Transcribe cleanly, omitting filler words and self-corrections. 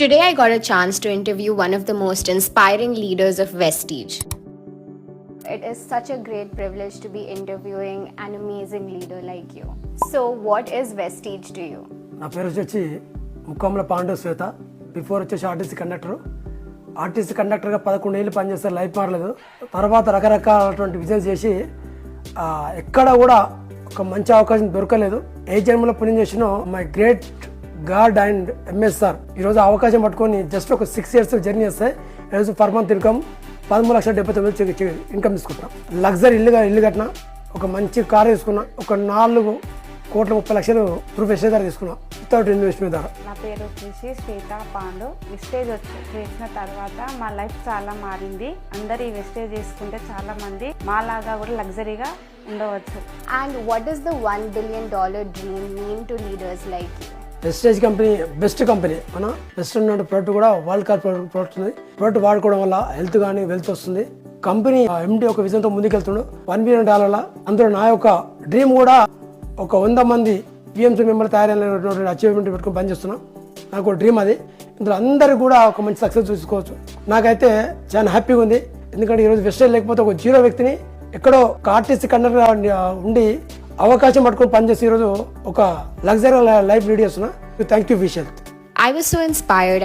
Today I got a chance to interview one of the most inspiring leaders of Vestige. It is such a great privilege to be interviewing an amazing leader like you. So what is Vestige to you? నా పేరు వచ్చి ముక్కాముల పాండు శ్వేత. Before వచ్చేసి RTC కండక్టర్గా 11 ఏళ్ళు పనిచేస్తారు, life మారలేదు. తర్వాత రకరకాలటువంటి business చేసి ఎక్కడ కూడా ఒక మంచి అవకాశం దొరకలేదు. ఏ జన్మలో పుణ్యం చేసినో my great God and MSR ఈరోజు అవకాశం పట్టుకొని జస్ట్ ఒక 6 years జర్నీ చేస్తే ఈరోజు పర్ మంత్ ఇన్కమ్ 13,79,000 ఇన్కమ్ తీసుకుంటాం. లగ్జరీ ఇల్లు కట్టిన, ఒక మంచి కార్ తీసుకున్నా, ఒక 4,30,00,000 ప్రొఫెషనల్ ద్వారా తీసుకున్నా వితౌట్ ఇన్వెస్ట్మెంట్ ద్వారా. నా పేరు వచ్చేసి శ్వేత పాండు. వెస్టేజ్ చేసిన తర్వాత మా లైఫ్ చాలా మారింది. అందరు ఈ వెస్టేజ్ చేసుకుంటే చాలా మంది మాలాగా కూడా లగ్జరీగా ఉండవచ్చు. And what does the $1 billion dream mean to leaders like you? Vestige company best company. మన బెస్ట్ ఉన్న ప్రోడక్ట్ కూడా వరల్డ్ క్లాస్ ప్రోడక్ట్ ఉంది. ప్రోడక్ట్ వాడుకోవడం వల్ల హెల్త్ కానీ వెల్త్ వస్తుంది. కంపెనీ ఎండి ఒక విజన్తో ముందుకెళ్తుండు. $1 billion. అందులో నా యొక్క డ్రీమ్ కూడా ఒక 100 మంది పిఎంసీ మెంబర్లు తయారైన అచీవ్మెంట్ పెట్టుకుని పనిచేస్తున్నాం. నాకు డ్రీమ్ అది. ఇందులో అందరూ కూడా ఒక మంచి సక్సెస్ చూసుకోవచ్చు. నాకైతే చాలా హ్యాపీగా ఉంది. ఎందుకంటే ఈరోజు వెస్టేజ్ లేకపోతే ఒక జీరో వ్యక్తిని ఎక్కడో ఒక ఆర్టీసీ కండక్టర్ ఉండి అవకాశం పట్టుకొని పనిచేసి ఈరోజు ఒక లగ్జరీ లైఫ్ లీడ్ చేస్తున్నా. Thank you Vishal. I was so inspired